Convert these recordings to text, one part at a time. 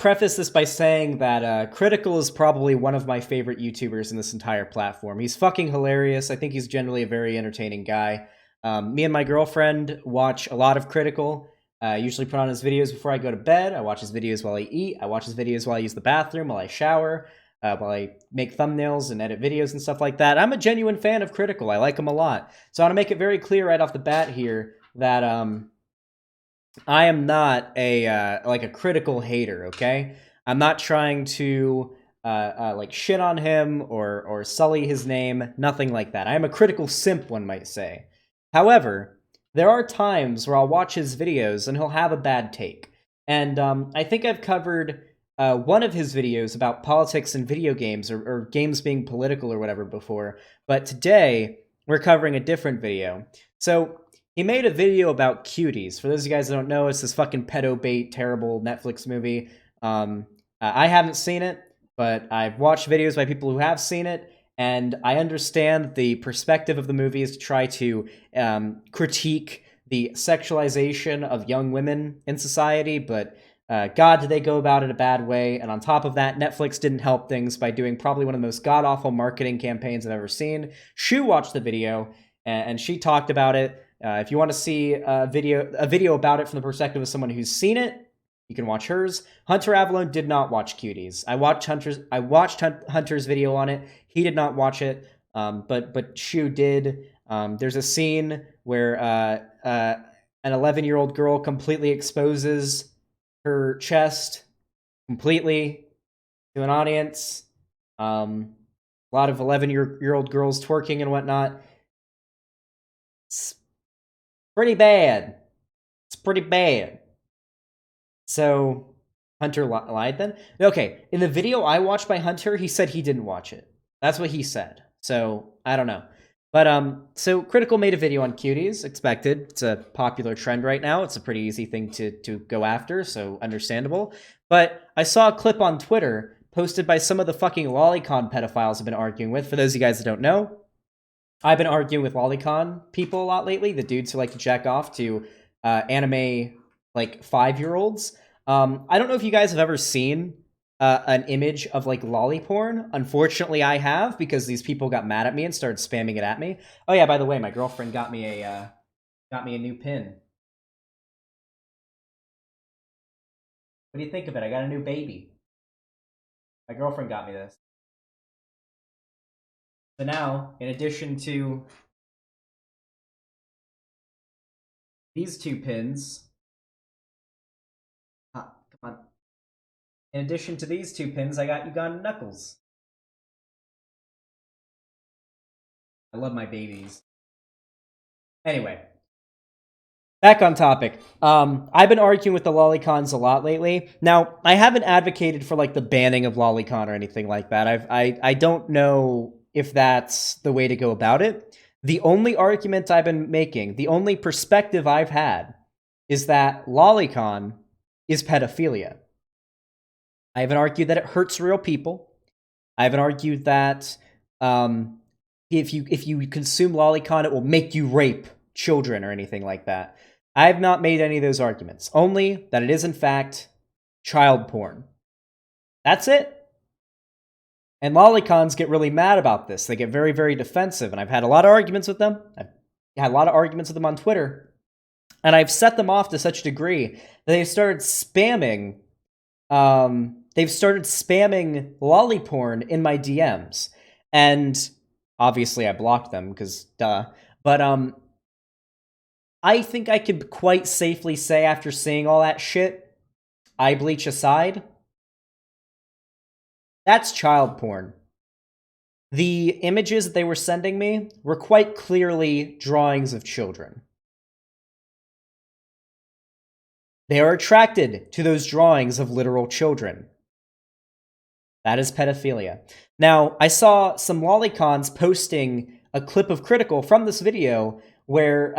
preface this by saying that Critical is probably one of my favorite YouTubers in this entire platform. He's fucking hilarious. I think he's generally a very entertaining guy. Me and my girlfriend watch a lot of Critical. I usually put on his videos before I go to bed. I watch his videos while I eat. I watch his videos while I use the bathroom, while I shower, while I make thumbnails and edit videos and stuff like that. I'm a genuine fan of Critical. I like him a lot. So I want to make it very clear right off the bat here that I am not a like a Critical hater, okay? I'm not trying to like shit on him or sully his name, nothing like that. I am a Critical simp, one might say. However, there are times where I'll watch his videos and he'll have a bad take. And I think I've covered one of his videos about politics and video games or games being political or whatever before. But today, we're covering a different video. So he made a video about Cuties. For those of you guys that don't know, it's this fucking pedo bait, terrible Netflix movie. I haven't seen it, but I've watched videos by people who have seen it, and I understand the perspective of the movie is to try to critique the sexualization of young women in society, but God, did they go about it a bad way. And on top of that, Netflix didn't help things by doing probably one of the most god-awful marketing campaigns I've ever seen. Shu watched the video, and she talked about it. If you want to see a video about it from the perspective of someone who's seen it, you can watch hers. Hunter Avalone did not watch Cuties. I watched Hunter's video on it. He did not watch it, but Shu did. There's a scene where an 11-year-old girl completely exposes her chest completely to an audience. A lot of 11-year-old girls twerking and whatnot. It's pretty bad. It's pretty bad. So, Hunter lied then? Okay, in the video I watched by Hunter, he said he didn't watch it. That's what he said. So, I don't know. But, so Critical made a video on Cuties, expected. It's a popular trend right now. It's a pretty easy thing to go after, so understandable. But I saw a clip on Twitter posted by some of the fucking lolicon pedophiles I've been arguing with. For those of you guys that don't know, I've been arguing with lolicon people a lot lately, the dudes who like to jack off to anime, like, 5-year-olds. I don't know if you guys have ever seen an image of, like, lolly porn. Unfortunately, I have, because these people got mad at me and started spamming it at me. Oh yeah, by the way, my girlfriend got me a new pin. What do you think of it? I got a new baby. My girlfriend got me this. So now, in addition to these two pins, come on. In addition to these two pins, I got Ugandan Knuckles. I love my babies. Anyway, back on topic. I've been arguing with the lolicons a lot lately. Now, I haven't advocated for, like, the banning of lolicon or anything like that. I don't know if that's the way to go about it. The only argument I've been making, the only perspective I've had, is that lolicon is pedophilia. I haven't argued that it hurts real people. I haven't argued that if you consume lolicon, it will make you rape children or anything like that. I have not made any of those arguments. Only that it is, in fact, child porn. That's it. And lolicons get really mad about this. They get very, very defensive. And I've had a lot of arguments with them. I've had a lot of arguments with them on Twitter. And I've set them off to such a degree that they've started spamming lolly porn in my DMs. And obviously I blocked them, because duh. But I think I could quite safely say, after seeing all that shit, eye bleach aside, that's child porn. The images that they were sending me were quite clearly drawings of children. They are attracted to those drawings of literal children. That is pedophilia. Now, I saw some lolicons posting a clip of Critical from this video where,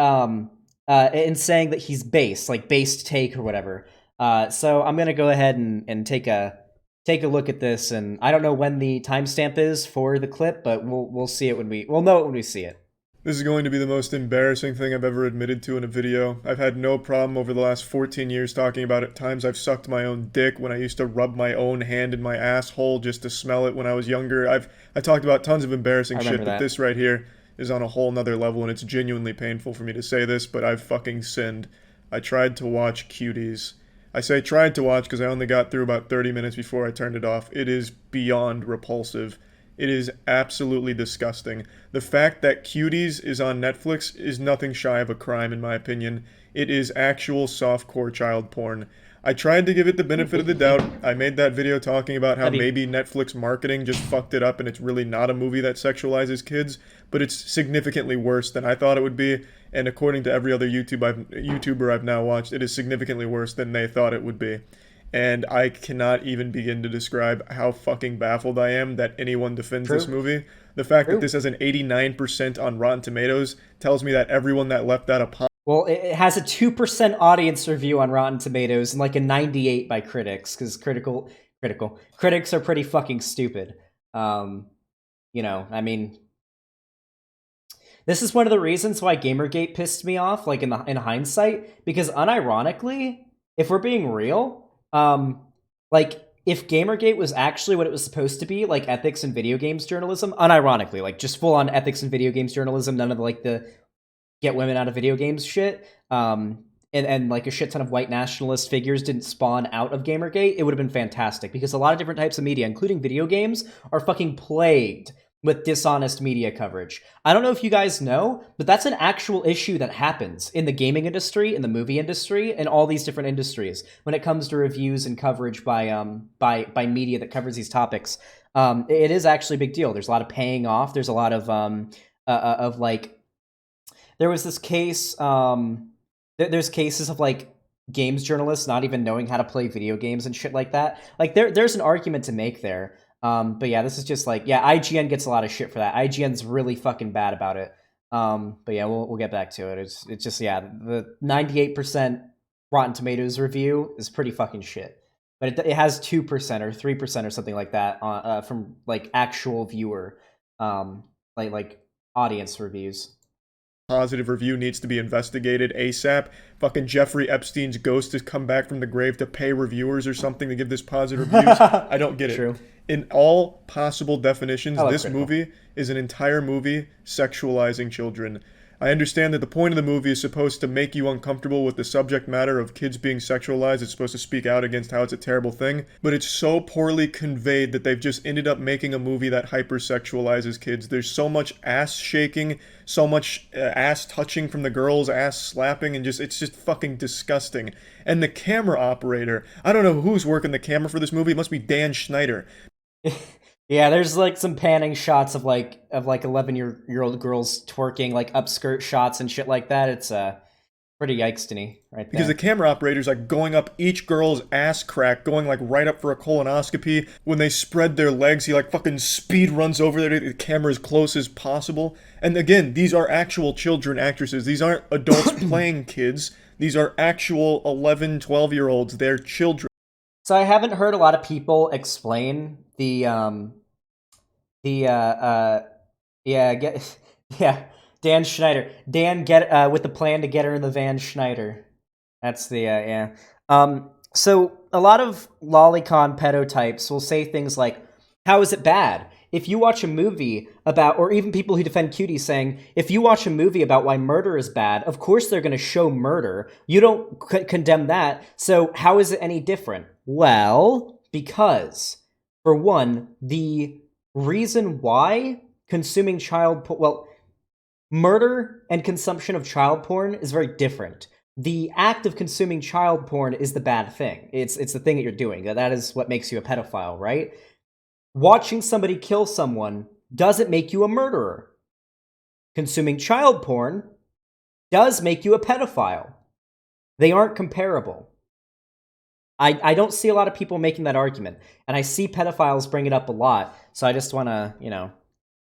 and saying that he's base, like based take or whatever. So I'm gonna go ahead and take a look at this, and I don't know when the timestamp is for the clip, but we'll see it we'll know it when we see it. This is going to be the most embarrassing thing I've ever admitted to in a video. I've had no problem over the last 14 years talking about it. Times I've sucked my own dick when I used to rub my own hand in my asshole just to smell it when I was younger. I talked about tons of I embarrassing remember shit, but that. this right here is on a whole nother level, and it's genuinely painful for me to say this, but I've fucking sinned. I tried to watch Cuties. I say tried to watch because I only got through about 30 minutes before I turned it off. It is beyond repulsive. It is absolutely disgusting. The fact that Cuties is on Netflix is nothing shy of a crime, in my opinion. It is actual softcore child porn. I tried to give it the benefit of the doubt. I made that video talking about how Have you? maybe Netflix marketing just fucked it up and it's really not a movie that sexualizes kids, but it's significantly worse than I thought it would be. And according to every other YouTuber I've now watched, it is significantly worse than they thought it would be. And I cannot even begin to describe how fucking baffled I am that anyone defends this True. movie. The fact that True. this has an 89% on Rotten Tomatoes tells me that everyone that left that a Well, it has a 2% audience review on Rotten Tomatoes and like a 98 by critics, because critics are pretty fucking stupid. Um, I mean, this is one of the reasons why Gamergate pissed me off, like in hindsight, because unironically, if we're being real, like if Gamergate was actually what it was supposed to be, like ethics and video games journalism, unironically, like just full on ethics and video games journalism, none of like the get women out of video games shit. And like a shit ton of white nationalist figures didn't spawn out of Gamergate, it would have been fantastic because a lot of different types of media, including video games, are fucking plagued with dishonest media coverage. I don't know if you guys know, but that's an actual issue that happens in the gaming industry, in the movie industry, and all these different industries when it comes to reviews and coverage by media that covers these topics. It is actually a big deal. There's a lot of paying off. There's a lot of like there was this case. There's cases of like games journalists not even knowing how to play video games and shit like that. Like there's an argument to make there. But yeah, this is just like yeah, IGN gets a lot of shit for that. IGN's really fucking bad about it. But yeah, we'll get back to it. It's just yeah, the 98% Rotten Tomatoes review is pretty fucking shit. But it has 2% or 3% or something like that from like actual viewer, like audience reviews. positive review needs to be investigated ASAP. Fucking Jeffrey Epstein's ghost has come back from the grave to pay reviewers or something to give this positive reviews. I don't get it. True. In all possible I definitions, love this Critical. movie is an entire movie sexualizing children. I understand that the point of the movie is supposed to make you uncomfortable with the subject matter of kids being sexualized. It's supposed to speak out against how it's a terrible thing, but it's so poorly conveyed that they've just ended up making a movie that hypersexualizes kids. There's so much ass shaking, so much ass touching from the girls, ass slapping, and just it's just fucking disgusting. And the camera operator, I don't know who's working the camera for this movie. It must be Dan Schneider. Yeah, there's like some panning shots of like 11-year old girls twerking, like upskirt shots and shit like that. It's pretty yikes right Because the there. camera operator's like going up each girl's ass crack, going like right up for a colonoscopy. When they spread their legs, he like fucking speed runs over there to the camera as close as possible. And again, these are actual children actresses. These aren't adults playing kids. These are actual 11, 12-year olds. They're children. So I haven't heard a lot of people explain the yeah get yeah Dan Schneider Dan get with the plan to get her in the Van Schneider. That's the yeah. So a lot of lolicon pedotypes will say things like, "How is it bad?" If you watch a movie about, or even people who defend cuties saying, if you watch a movie about why murder is bad, of course they're going to show murder. You don't condemn that. So how is it any different? Well, because for one, the reason why consuming well, murder and consumption of child porn is very different. The act of consuming child porn is the bad thing. It's the thing that you're doing. That is what makes you a pedophile, right? Watching somebody kill someone doesn't make you a murderer. Consuming child porn does make you a pedophile. They aren't comparable. I don't see a lot of people making that argument, and I see pedophiles bring it up a lot, so I just want to,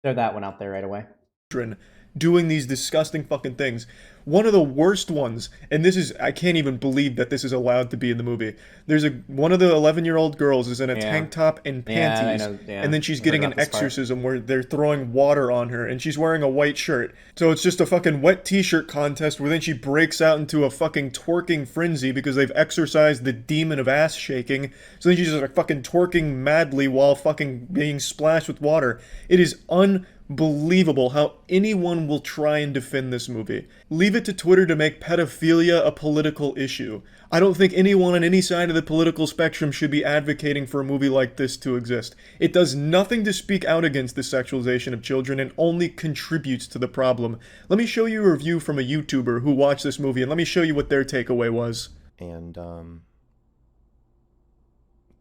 throw that one out there right away. doing these disgusting fucking things. One of the worst ones, and this is, I can't even believe that this is allowed to be in the movie. One of the 11-year-old girls is in a Yeah. tank top and Yeah, I panties, know. and Yeah, then she's I heard getting an about this part. exorcism where they're throwing water on her, and she's wearing a white shirt. So it's just a fucking wet t-shirt contest where then she breaks out into a fucking twerking frenzy because they've exorcised the demon of ass shaking. So then she's just like fucking twerking madly while fucking being splashed with water. It is unbelievable how anyone will try and defend this movie. Leave it to Twitter to make pedophilia a political issue. I don't think anyone on any side of the political spectrum should be advocating for a movie like this to exist. It does nothing to speak out against the sexualization of children and only contributes to the problem. Let me show you a review from a YouTuber who watched this movie, and let me show you what their takeaway was. And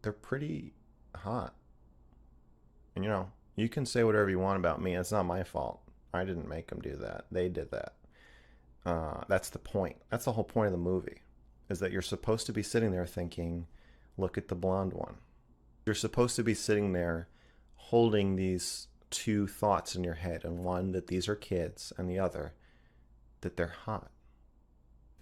they're pretty hot. And you can say whatever you want about me. It's not my fault. I didn't make them do that. They did that. That's the point. That's the whole point of the movie, is that you're supposed to be sitting there thinking, look at the blonde one. You're supposed to be sitting there holding these two thoughts in your head, and one, that these are kids, and the other, that they're hot.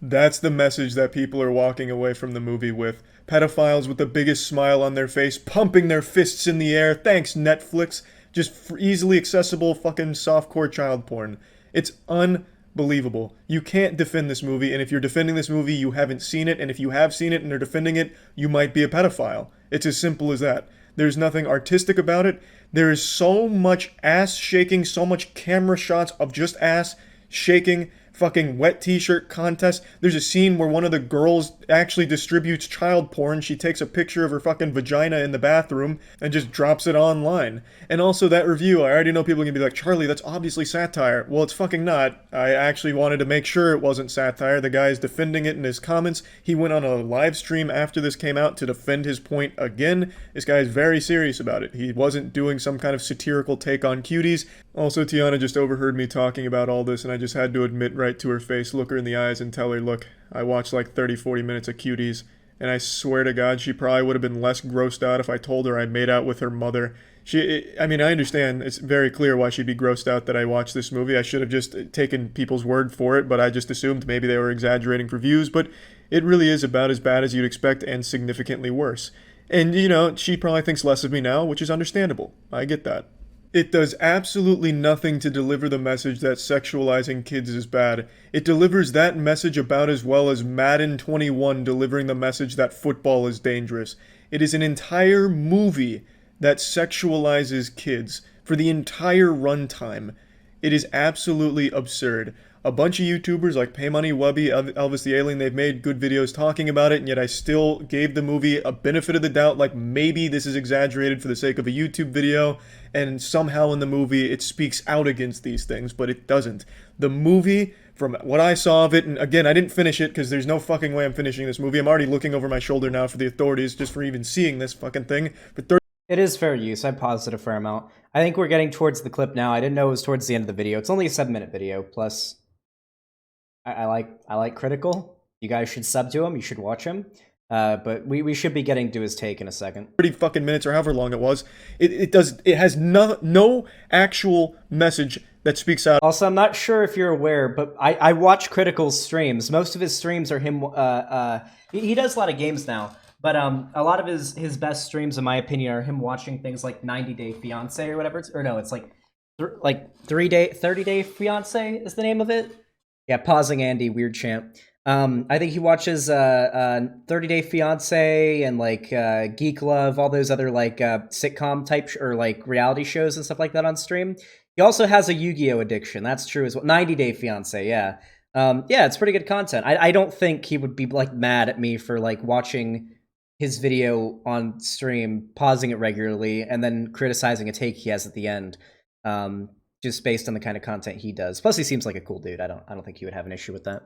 That's the message that people are walking away from the movie with. Pedophiles with the biggest smile on their face, pumping their fists in the air. Thanks, Netflix. Just for easily accessible fucking softcore child porn. It's unbelievable. You can't defend this movie, and if you're defending this movie, you haven't seen it, and if you have seen it and are defending it, you might be a pedophile. It's as simple as that. There's nothing artistic about it. There is so much ass shaking, so much camera shots of just ass shaking, fucking wet t-shirt contest. There's a scene where one of the girls actually distributes child porn. She takes a picture of her fucking vagina in the bathroom and just drops it online. And also that review, I already know people are gonna be like, Charlie, that's obviously satire. Well, it's fucking not. I actually wanted to make sure it wasn't satire. The guy's defending it in his comments. He went on a live stream after this came out to defend his point again. This guy is very serious about it. He wasn't doing some kind of satirical take on cuties. Also, Tiana just overheard me talking about all this, and I just had to admit right to her face, look her in the eyes and tell her, look, I watched like 30-40 minutes of Cuties, and I swear to God, she probably would have been less grossed out if I told her I made out with her mother. I mean, I understand, it's very clear why she'd be grossed out that I watched this movie. I should have just taken people's word for it, but I just assumed maybe they were exaggerating for views, but it really is about as bad as you'd expect and significantly worse. And, she probably thinks less of me now, which is understandable. I get that. It does absolutely nothing to deliver the message that sexualizing kids is bad. It delivers that message about as well as Madden 21 delivering the message that football is dangerous. It is an entire movie that sexualizes kids for the entire runtime. It is absolutely absurd. A bunch of YouTubers like Paymoney, Wubby, Elvis the Alien, they've made good videos talking about it, and yet I still gave the movie a benefit of the doubt, like maybe this is exaggerated for the sake of a YouTube video, and somehow in the movie it speaks out against these things, but it doesn't. The movie, from what I saw of it, and again, I didn't finish it because there's no fucking way I'm finishing this movie. I'm already looking over my shoulder now for the authorities just for even seeing this fucking thing. For It is fair use. I paused it a fair amount. I think we're getting towards the clip now. I didn't know it was towards the end of the video. It's only a 7-minute video. Plus, I like Cr1tikal. You guys should sub to him. You should watch him. But we should be getting to his take in a second. 30 fucking minutes or however long it was. It has no actual message that speaks out. Also, I'm not sure if you're aware, but I watch Cr1tikal's streams. Most of his streams are him. He does a lot of games now. But a lot of his best streams, in my opinion, are him watching things like 90 Day Fiancé or whatever. It's like 30 Day Fiancé is the name of it. Yeah, pausing Andy, weird chant. I think he watches 30 Day Fiancé and like Geek Love, all those other like sitcom type or like reality shows and stuff like that on stream. He also has a Yu-Gi-Oh addiction. That's true as well. 90 Day Fiancé, yeah. Yeah, it's pretty good content. I don't think he would be like mad at me for like watching his video on stream, pausing it regularly, and then criticizing a take he has at the end, just based on the kind of content he does. Plus, he seems like a cool dude. I don't think he would have an issue with that.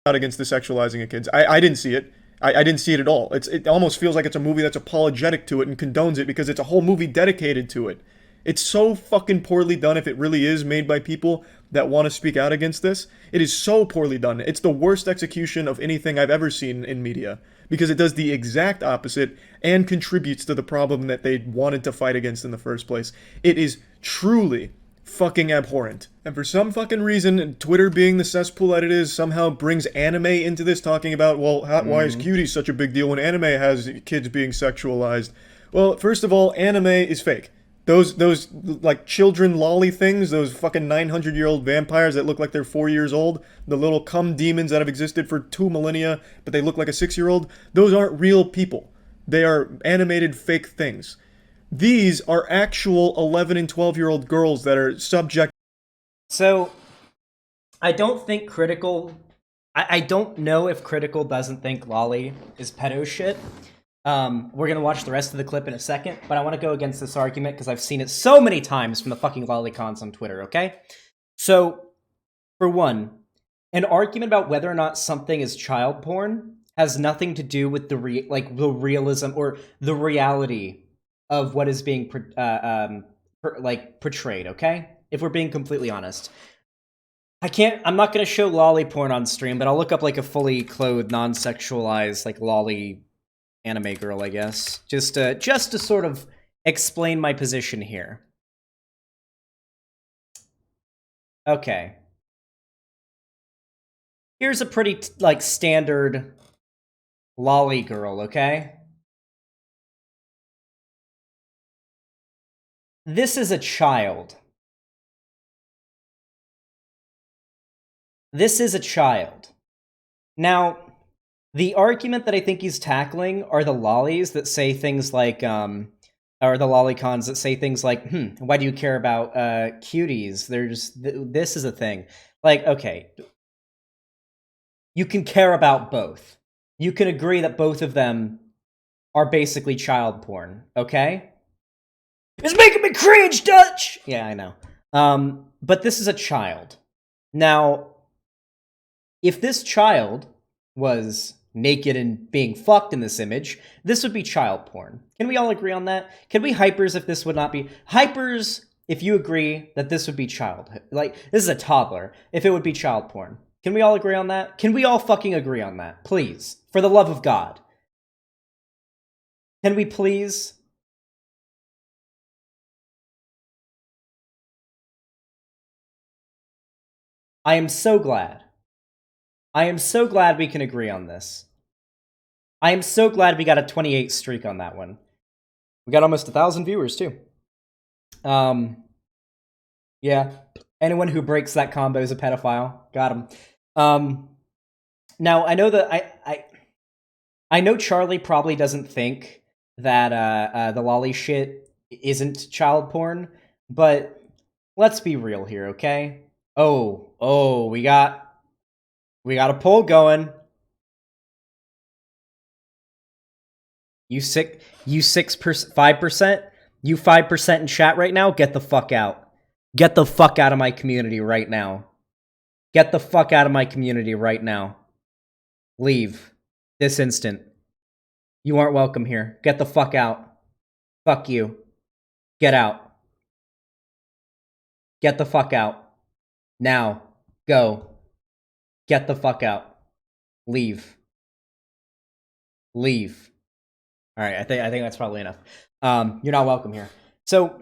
Out against the sexualizing of kids. I didn't see it. I didn't see it at all. It almost feels like it's a movie that's apologetic to it and condones it because it's a whole movie dedicated to it. It's so fucking poorly done if it really is made by people that want to speak out against this. It is so poorly done. It's the worst execution of anything I've ever seen in media because it does the exact opposite and contributes to the problem that they wanted to fight against in the first place. It is truly fucking abhorrent. And for some fucking reason, Twitter being the cesspool that it is somehow brings anime into this, talking about, well, why is cuties such a big deal when anime has kids being sexualized? Well, first of all, anime is fake. Those like children lolly things, those fucking 900-year-old vampires that look like they're 4 years old, the little cum demons that have existed for 2 millennia, but they look like a 6-year-old, those aren't real people. They are animated fake things. These are actual 11 and 12-year-old girls that are subject. So, I don't think Critical... I don't know if Critical doesn't think Loli is pedo shit. We're gonna watch the rest of the clip in a second, but I want to go against this argument because I've seen it so many times from the fucking lolicons on Twitter, okay? So, for one, an argument about whether or not something is child porn has nothing to do with the realism or the reality of what is being portrayed, okay? If we're being completely honest. I'm not gonna show lolly porn on stream, but I'll look up like a fully clothed, non-sexualized, like lolly anime girl, I guess. Just to sort of explain my position here. Okay. Here's a pretty, like, standard lolly girl, okay? This is a child. This is a child. Now, the argument that I think he's tackling are the lollies that say things like, or the lolicons that say things like, why do you care about cuties? This is a thing. Like, okay, you can care about both. You can agree that both of them are basically child porn, okay? It's making me cringe, Dutch! Yeah, I know. But this is a child. Now, if this child was naked and being fucked in this image, this would be child porn. Can we all agree on that? Can we hypers if this would not be... Hypers, if you agree that this would be child... Like, this is a toddler. If it would be child porn. Can we all agree on that? Can we all fucking agree on that? Please. For the love of God. Can we please... I am so glad. I am so glad we can agree on this. I am so glad we got a 28 streak on that one. We got almost 1,000 viewers, too. Yeah. Anyone who breaks that combo is a pedophile. Got him. Now, I know that I know Charlie probably doesn't think that the lolly shit isn't child porn, but let's be real here, okay? Oh, we got a poll going. You 5%? You 5% in chat right now? Get the fuck out. Get the fuck out of my community right now. Get the fuck out of my community right now. Leave. This instant. You aren't welcome here. Get the fuck out. Fuck you. Get out. Get the fuck out. Now. Go. Get the fuck out. Leave. Leave. Alright, I think that's probably enough. You're not welcome here. So,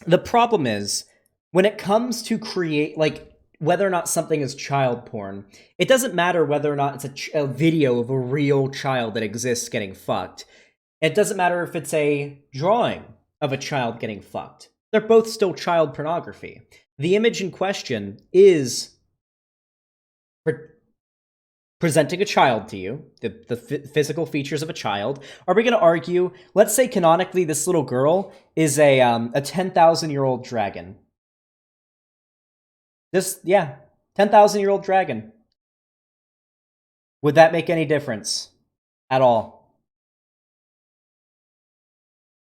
the problem is, when it comes to create, like, whether or not something is child porn, it doesn't matter whether or not it's a video of a real child that exists getting fucked. It doesn't matter if it's a drawing of a child getting fucked. They're both still child pornography. The image in question is presenting a child to you, the physical features of a child. Are we going to argue, let's say canonically this little girl is a 10,000-year-old dragon. 10,000-year-old dragon. Would that make any difference at all?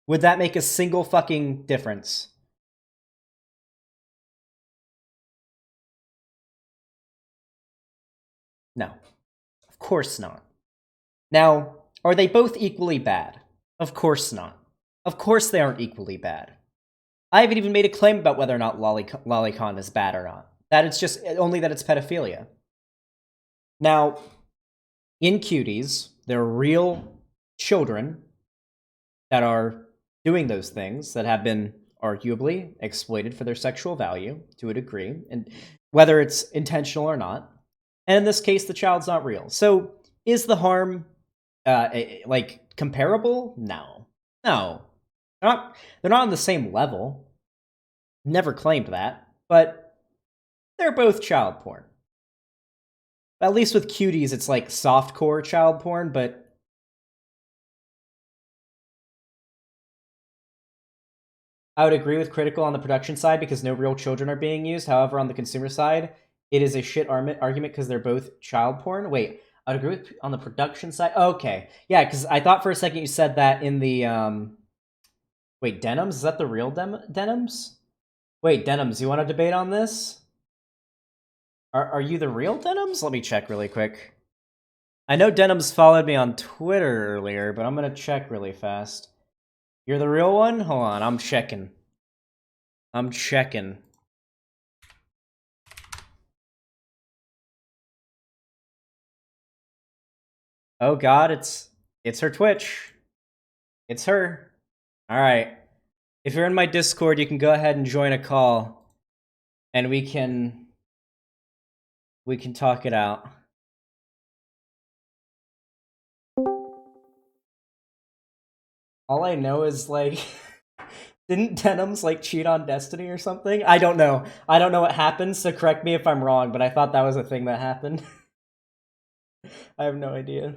Would that make a single fucking difference? No. Of course not. Now, are they both equally bad? Of course not. Of course they aren't equally bad. I haven't even made a claim about whether or not Lolicon is bad or not. That it's just only that it's pedophilia. Now, in Cuties, there are real children that are doing those things, that have been arguably exploited for their sexual value to a degree, and whether it's intentional or not. And in this case, the child's not real. So is the harm like comparable? No, no, they're not on the same level. Never claimed that, but they're both child porn. At least with cuties, it's like softcore child porn, but I would agree with Critical on the production side because no real children are being used. However, on the consumer side, it is a shit argument because they're both child porn. Wait, I'd agree with on the production side. Okay, yeah, because I thought for a second you said that in the Wait, Denims, is that the real Denims? Wait, Denims, you want to debate on this? Are you the real Denims? Let me check really quick. I know Denims followed me on Twitter earlier, but I'm gonna check really fast. You're the real one? Hold on, I'm checking. I'm checking. Oh god, it's her Twitch. It's her. Alright. If you're in my Discord, you can go ahead and join a call. And we can talk it out. All I know is like didn't Denims like cheat on Destiny or something? I don't know. I don't know what happened, so correct me if I'm wrong, but I thought that was a thing that happened. I have no idea.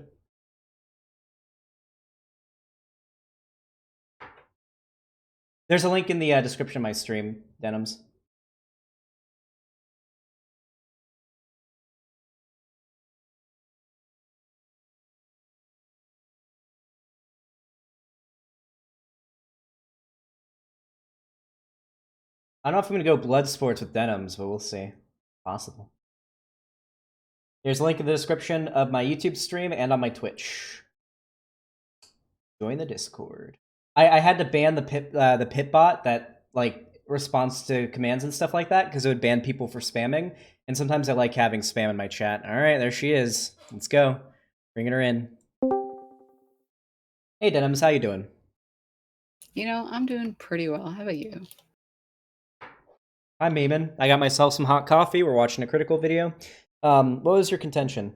There's a link in the description of my stream, Denims. I don't know if I'm gonna go blood sports with Denims, but we'll see. Possible. There's a link in the description of my YouTube stream and on my Twitch. Join the Discord. I had to ban the pit bot that like responds to commands and stuff like that because it would ban people for spamming. And sometimes I like having spam in my chat. All right, there she is. Let's go. Bringing her in. Hey, Denims, how you doing? You know, I'm doing pretty well. How about you? I'm Eamon. I got myself some hot coffee. We're watching a Critical video. What was your contention?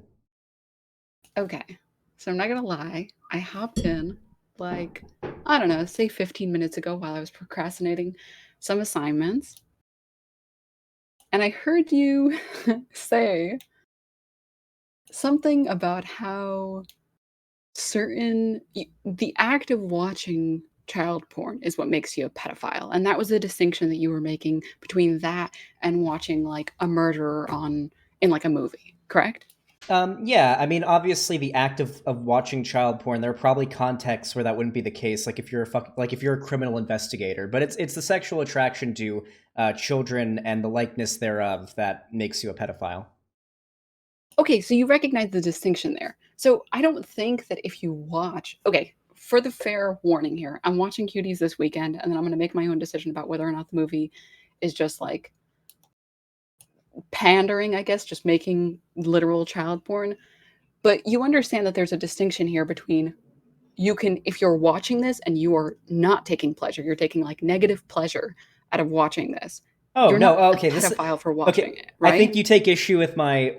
Okay, so I'm not gonna lie. I hopped in like, I don't know, say 15 minutes ago while I was procrastinating some assignments. And I heard you say something about how the act of watching child porn is what makes you a pedophile. And that was the distinction that you were making between that and watching like a murderer in like a movie, correct? Yeah, I mean, obviously, the act of watching child porn, there are probably contexts where that wouldn't be the case. Like if you're if you're a criminal investigator, but it's the sexual attraction to children and the likeness thereof that makes you a pedophile. Okay, so you recognize the distinction there. So I don't think that if you watch, okay, for the fair warning here, I'm watching Cuties this weekend, and then I'm going to make my own decision about whether or not the movie is just like pandering, I guess, just making literal child porn. But you understand that there's a distinction here between you can, if you're watching this and you are not taking pleasure, you're taking like negative pleasure out of watching this. Oh You're no, not a okay, pedophile for watching okay. it, right? I think you take issue with my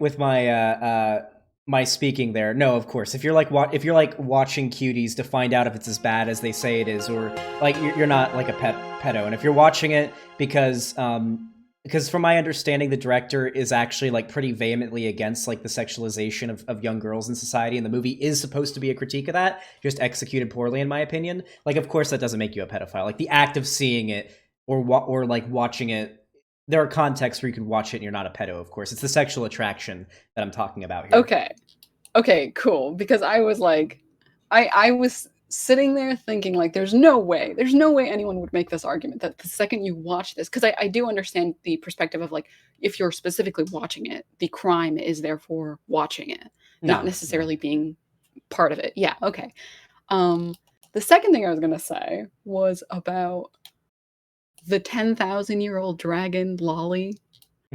speaking there. No, of course. If you're like watching Cuties to find out if it's as bad as they say it is, or like you're not like a pedo, and if you're watching it because from my understanding, the director is actually like pretty vehemently against like the sexualization of young girls in society, and the movie is supposed to be a critique of that, just executed poorly, in my opinion. Like, of course, that doesn't make you a pedophile. Like the act of seeing it or like watching it. There are contexts where you can watch it and you're not a pedo, of course. It's the sexual attraction that I'm talking about here. Okay, cool. Because I was like, I was sitting there thinking like, there's no way anyone would make this argument that the second you watch this, because I do understand the perspective of like, if you're specifically watching it, the crime is therefore watching it, not necessarily being part of it. Yeah, okay. The second thing I was gonna say was about the 10,000-year-old dragon Loli.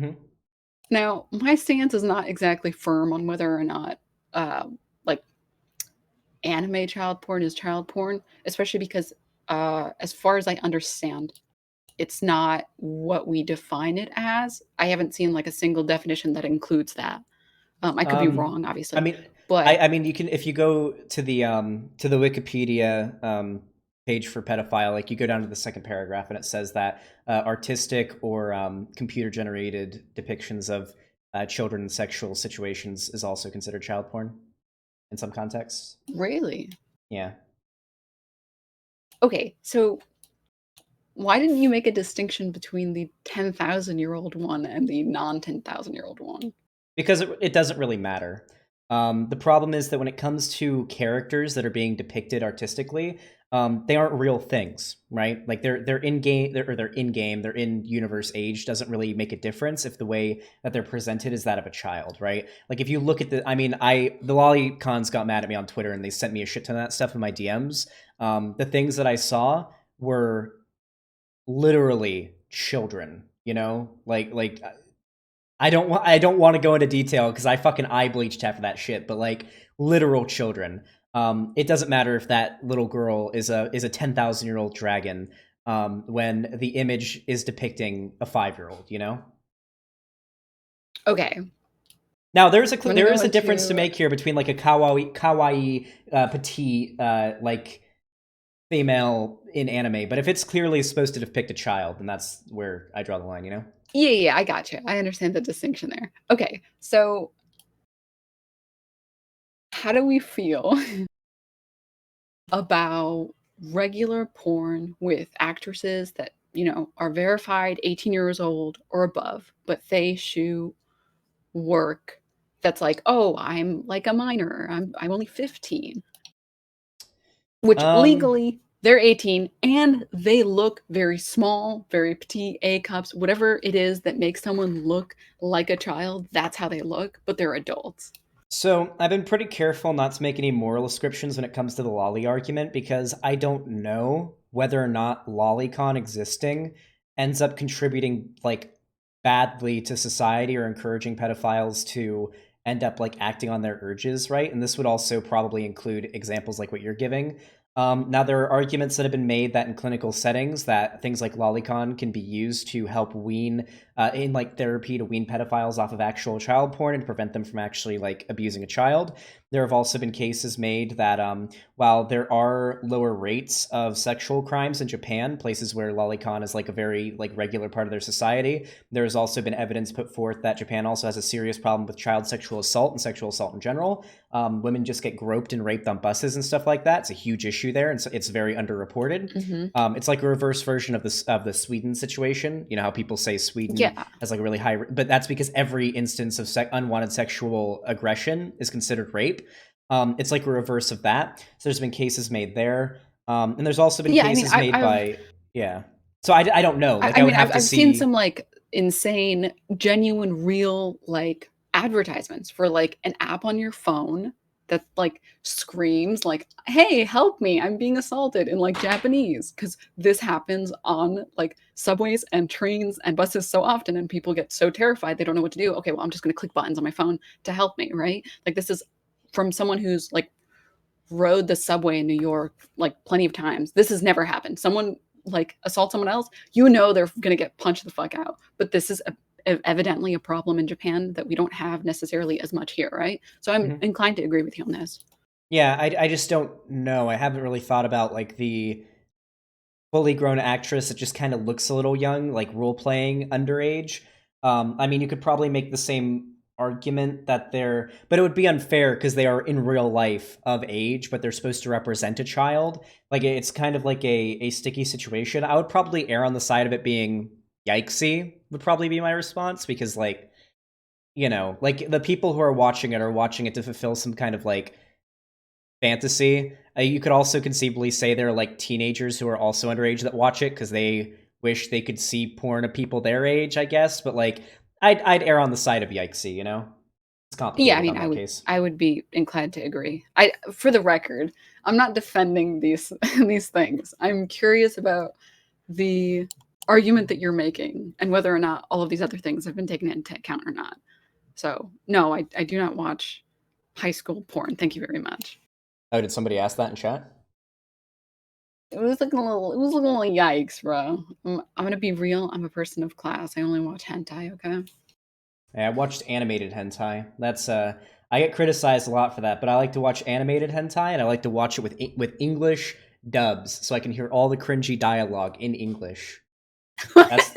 Mm-hmm. Now, my stance is not exactly firm on whether or not like anime child porn is child porn, especially because as far as I understand, it's not what we define it as. I haven't seen like a single definition that includes that. I could be wrong, I obviously, mean, but I mean, you can if you go to the Wikipedia page for pedophile, like you go down to the second paragraph, and it says that artistic or computer generated depictions of children in sexual situations is also considered child porn in some contexts. really, Yeah. okay. So why didn't you make a distinction between the 10,000-year-old one and the non 10,000-year-old one? Because it doesn't really matter. The problem is that when it comes to characters that are being depicted artistically, they aren't real things, right? Like they're in game, they're in game, they're in universe. Age doesn't really make a difference if the way that they're presented is that of a child, right? Like if you look at the Loli cons got mad at me on Twitter and they sent me a shit ton of that stuff in my DMs. The things that I saw were literally children, you know, like I don't want to go into detail because I fucking eye bleached after that shit, but like literal children. It doesn't matter if that little girl is a 10,000-year-old dragon when the image is depicting a 5-year-old, you know? Okay. Now there I'm gonna is go a difference to into make here between like a kawaii petite like female in anime, but if it's clearly supposed to depict a child, then that's where I draw the line, you know? yeah, I got you. I understand the distinction there. Okay, so how do we feel about regular porn with actresses that, you know, are verified 18 years old or above, but they shoot work that's like, oh, I'm like a minor. I'm only 15, which Um, legally they're 18 and they look very small, very petite, A cups, whatever it is that makes someone look like a child, that's how they look, but they're adults. So I've been pretty careful not to make any moral ascriptions when it comes to the lolly argument because I don't know whether or not lolicon existing ends up contributing like badly to society or encouraging pedophiles to end up like acting on their urges, right? And this would also probably include examples like what you're giving. Now there are arguments that have been made that in clinical settings that things like lolicon can be used to help wean in like therapy to wean pedophiles off of actual child porn and prevent them from actually like abusing a child. There have also been cases made that while there are lower rates of sexual crimes in Japan, places where lolicon is like a very like regular part of their society, there has also been evidence put forth that Japan also has a serious problem with child sexual assault and sexual assault in general. Women just get groped and raped on buses and stuff like that. It's a huge issue there, and so it's very underreported. Mm-hmm. It's like a reverse version of the Sweden situation. You know how people say Sweden Yeah. has like a really high, but that's because every instance of unwanted sexual aggression is considered rape. It's like a reverse of that. So there's been cases made there, and there's also been Yeah, I mean, cases made by yeah. So I don't know. Like I I would mean, have to I've seen see. some like insane, genuine, real like advertisements for like an app on your phone that like screams like, "Hey, help me! I'm being assaulted" in like Japanese because this happens on like subways and trains and buses so often, and people get so terrified they don't know what to do. Okay, well, I'm just gonna click buttons on my phone to help me, right? Like this is from someone who's like rode the subway in New York like plenty of times. This has never happened. Someone like assault someone else, you know they're going to get punched the fuck out. But this is evidently a problem in Japan that we don't have necessarily as much here, right? So I'm Mhm. inclined to agree with you on this. Yeah, I just don't know. I haven't really thought about like the fully grown actress that just kind of looks a little young, like role playing underage. I mean, you could probably make the same argument that they're, but it would be unfair because they are in real life of age, but they're supposed to represent a child. Like it's kind of like a sticky situation. I would probably err on the side of it being yikesy, would probably be my response because, like, you know, like the people who are watching it to fulfill some kind of like fantasy. You could also conceivably say there are like teenagers who are also underage that watch it because they wish they could see porn of people their age, I guess. But like, I'd err on the side of yikesy, you know? It's Yeah, I complicated mean, on that case. I would be inclined to agree. I for the record, I'm not defending these these things. I'm curious about the argument that you're making and whether or not all of these other things have been taken into account or not. So, no, I do not watch high school porn. Thank you very much. Oh, did somebody ask that in chat? It was looking a little. It was looking a little yikes, bro. I'm gonna be real. I'm a person of class. I only watch hentai. Okay. Yeah, I watched animated hentai. That's I get criticized a lot for that, but I like to watch animated hentai, and I like to watch it with English dubs, so I can hear all the cringy dialogue in English. That's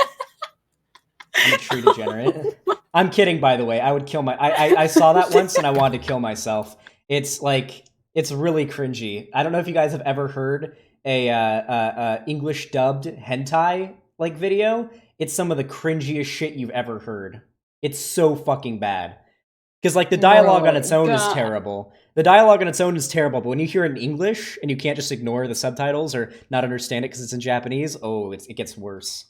I'm a true degenerate. I'm kidding, by the way. I would kill my. I saw that once, and I wanted to kill myself. It's like it's really cringy. I don't know if you guys have ever heard a English dubbed hentai like video. It's some of the cringiest shit you've ever heard. It's so fucking bad. Because like the dialogue on its own is God. terrible. The dialogue on its own is terrible, but when you hear it in English and you can't just ignore the subtitles or not understand it because it's in Japanese, oh, it gets worse.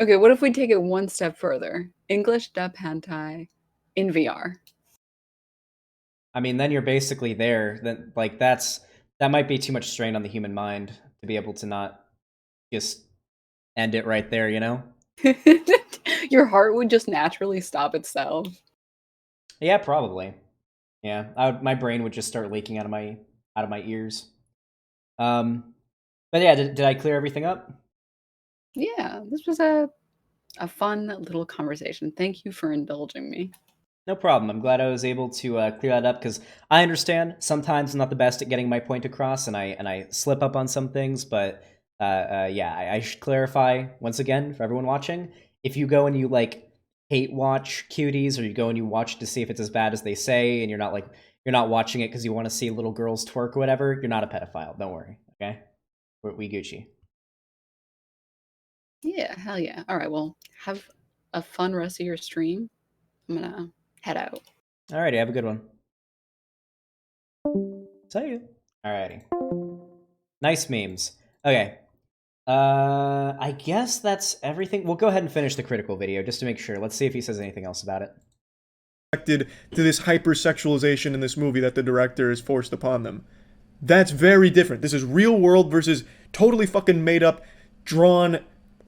Okay, what if we take it one step further? English dub hentai in VR. I mean, then you're basically there. Then like that might be too much strain on the human mind to be able to not just end it right there, you know? Your heart would just naturally stop itself. Yeah, probably. Yeah, my brain would just start leaking out of my ears. But yeah, did I clear everything up? Yeah, this was a fun little conversation. Thank you for indulging me. No problem. I'm glad I was able to clear that up because I understand sometimes I'm not the best at getting my point across, and I slip up on some things. But yeah, I should clarify once again for everyone watching: if you go and you like hate watch cuties, or you go and you watch it to see if it's as bad as they say, and you're not watching it because you want to see little girls twerk or whatever, you're not a pedophile. Don't worry. Okay, we Gucci. Yeah, hell yeah. All right, well, have a fun rest of your stream. I'm gonna head out. Alrighty, have a good one. See you. Alrighty. Nice memes. Okay. I guess that's everything. We'll go ahead and finish the critical video just to make sure. Let's see if he says anything else about it. To this hypersexualization in this movie that the director has forced upon them. That's very different. This is real world versus totally fucking made up, drawn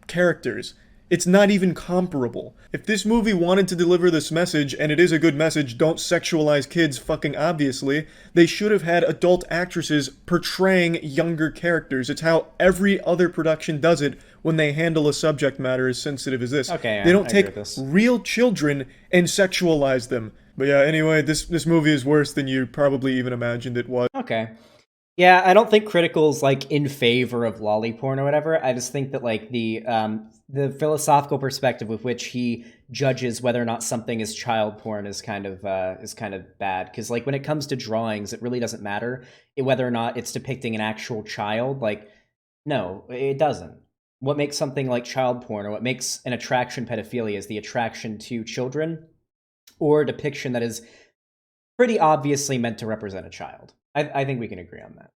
characters. It's not even comparable. If this movie wanted to deliver this message, and it is a good message, don't sexualize kids fucking obviously, they should have had adult actresses portraying younger characters. It's how every other production does it when they handle a subject matter as sensitive as this. Okay, they don't I agree take with this. real children and sexualize them. But yeah, anyway, this movie is worse than you probably even imagined it was. Okay. Yeah, I don't think Critical's like in favor of lolly porn or whatever. I just think that like the philosophical perspective with which he judges whether or not something is child porn is kind of bad. Because like when it comes to drawings, it really doesn't matter whether or not it's depicting an actual child. Like, no, it doesn't. What makes something like child porn, or what makes an attraction pedophilia, is the attraction to children or a depiction that is pretty obviously meant to represent a child. I think we can agree on that.